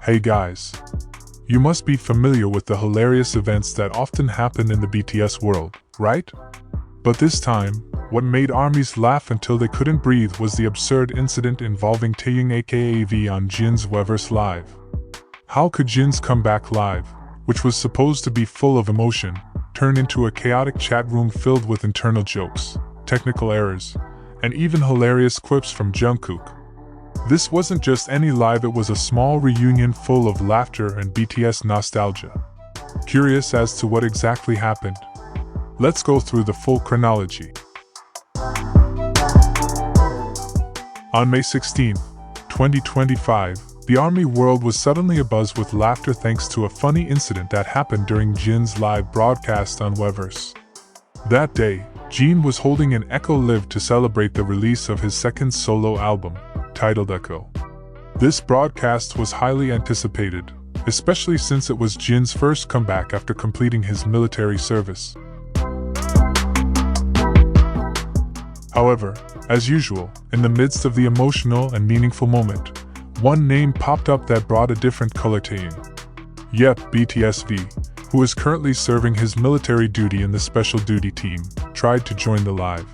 Hey guys. You must be familiar with the hilarious events that often happen in the BTS world, right? But this time, what made ARMYs laugh until they couldn't breathe was the absurd incident involving Taehyung aka V on Jin's Weverse Live. How could Jin's comeback live, which was supposed to be full of emotion, turn into a chaotic chat room filled with internal jokes, technical errors, and even hilarious quips from Jungkook? This wasn't just any live, it was a small reunion full of laughter and BTS nostalgia. Curious as to what exactly happened? Let's go through the full chronology. On May 16, 2025, the ARMY world was suddenly abuzz with laughter thanks to a funny incident that happened during Jin's live broadcast on Weverse. That day, Jin was holding an Echo Live to celebrate the release of his second solo album, titled Echo. This broadcast was highly anticipated, especially since it was Jin's first comeback after completing his military service. However, as usual, in the midst of the emotional and meaningful moment, one name popped up that brought a different color to Taehyung. Yep, BTS V, who is currently serving his military duty in the Special Duty Team, tried to join the live.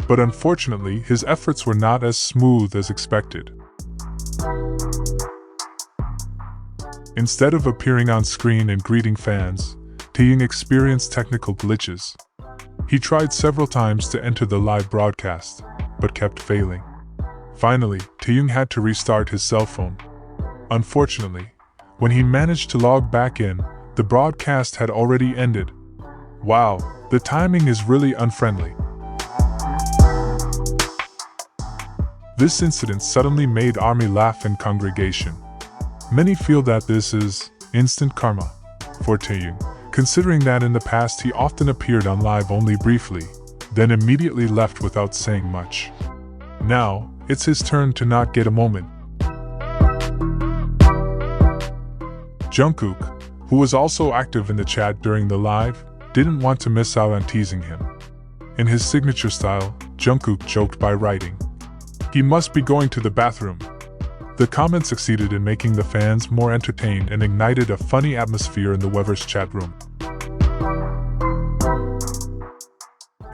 But unfortunately, his efforts were not as smooth as expected. Instead of appearing on screen and greeting fans, Taehyung experienced technical glitches. He tried several times to enter the live broadcast, but kept failing. Finally, Taehyung had to restart his cell phone. Unfortunately, when he managed to log back in, the broadcast had already ended. Wow, the timing is really unfriendly. This incident suddenly made ARMY laugh in congregation. Many feel that this is instant karma for Taehyung, considering that in the past he often appeared on live only briefly, then immediately left without saying much. Now, it's his turn to not get a moment. Jungkook, who was also active in the chat during the live, didn't want to miss out on teasing him. In his signature style, Jungkook joked by writing, "He must be going to the bathroom." The comment succeeded in making the fans more entertained and ignited a funny atmosphere in the Weverse chat room.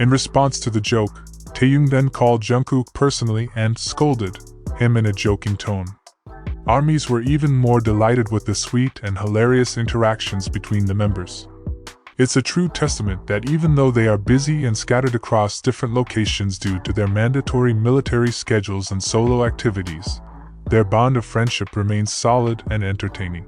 In response to the joke, Taehyung then called Jungkook personally and scolded him in a joking tone. ARMYs were even more delighted with the sweet and hilarious interactions between the members. It's a true testament that even though they are busy and scattered across different locations due to their mandatory military schedules and solo activities, their bond of friendship remains solid and entertaining.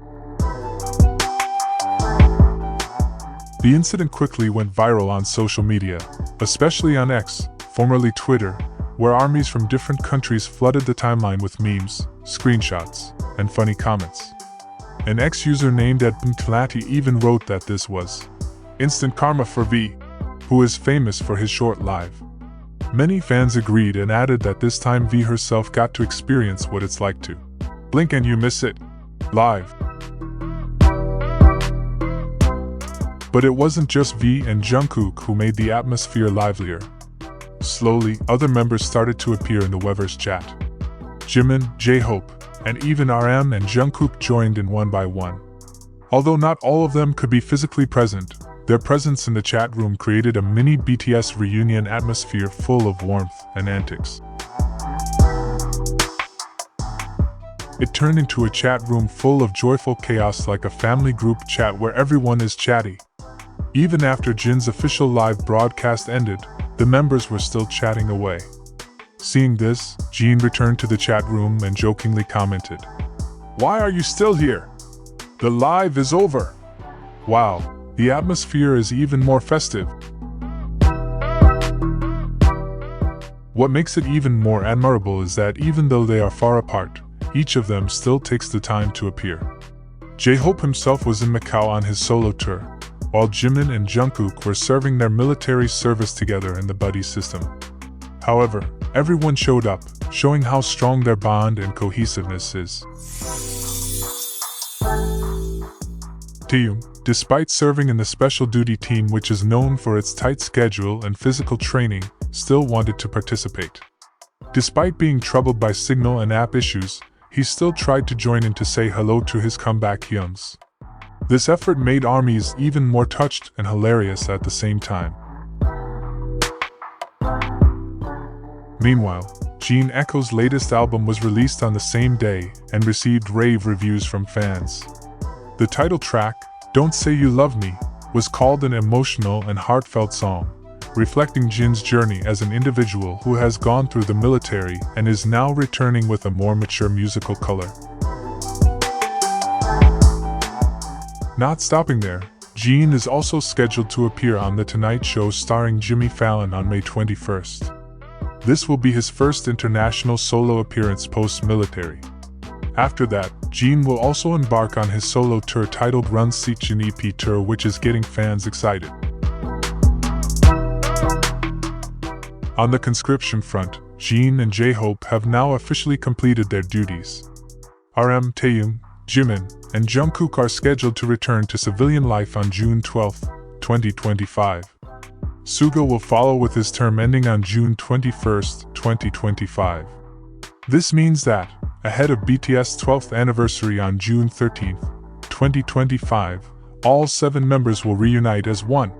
The incident quickly went viral on social media, especially on X, formerly Twitter, where ARMYs from different countries flooded the timeline with memes, screenshots, and funny comments. An X user named @Bmtlati even wrote that this was instant karma for V, who is famous for his short live. Many fans agreed and added that this time V herself got to experience what it's like to blink and you miss it live. But it wasn't just V and Jungkook who made the atmosphere livelier. Slowly, other members started to appear in the Weverse chat. Jimin, J-Hope, and even RM and Jungkook joined in one by one. Although not all of them could be physically present, their presence in the chat room created a mini BTS reunion atmosphere full of warmth and antics. It turned into a chat room full of joyful chaos, like a family group chat where everyone is chatty. Even after Jin's official live broadcast ended, the members were still chatting away. Seeing this, Jin returned to the chat room and jokingly commented, "Why are you still here? The live is over." Wow, the atmosphere is even more festive. What makes it even more admirable is that even though they are far apart, each of them still takes the time to appear. J-Hope himself was in Macau on his solo tour, while Jimin and Jungkook were serving their military service together in the buddy system. However, everyone showed up, showing how strong their bond and cohesiveness is. Taehyung, despite serving in the Special Duty Team, which is known for its tight schedule and physical training, still wanted to participate. Despite being troubled by signal and app issues, he still tried to join in to say hello to his comeback Hyungs. This effort made ARMYs even more touched and hilarious at the same time. Meanwhile, Jin Echo's latest album was released on the same day and received rave reviews from fans. The title track, Don't Say You Love Me, was called an emotional and heartfelt song, reflecting Jin's journey as an individual who has gone through the military and is now returning with a more mature musical color. Not stopping there, Jin is also scheduled to appear on The Tonight Show starring Jimmy Fallon on May 21st. This will be his first international solo appearance post-military. After that, Jin will also embark on his solo tour titled Run Seachin EP Tour, which is getting fans excited. On the conscription front, Jin and J-Hope have now officially completed their duties. RM, Taehyung, Jimin, and Jungkook are scheduled to return to civilian life on June 12, 2025. Suga will follow with his term ending on June 21, 2025. This means that, ahead of BTS' 12th anniversary on June 13, 2025, all 7 members will reunite as one.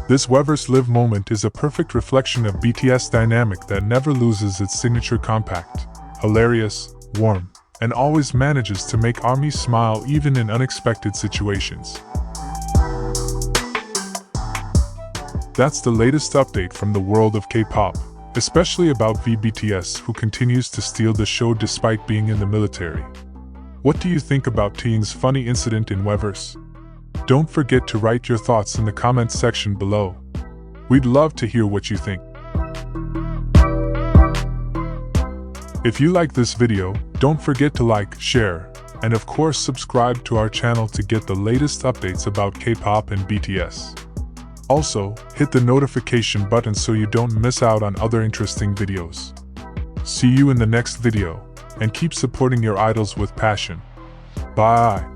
This Weverse Live moment is a perfect reflection of BTS' dynamic that never loses its signature compact, hilarious, warm, and always manages to make ARMYs smile even in unexpected situations. That's the latest update from the world of K-pop, especially about BTS, who continues to steal the show despite being in the military. What do you think about Taehyung's funny incident in Weverse? Don't forget to write your thoughts in the comments section below. We'd love to hear what you think. If you like this video, don't forget to like, share, and of course subscribe to our channel to get the latest updates about K-pop and BTS. Also, hit the notification button so you don't miss out on other interesting videos. See you in the next video, and keep supporting your idols with passion. Bye.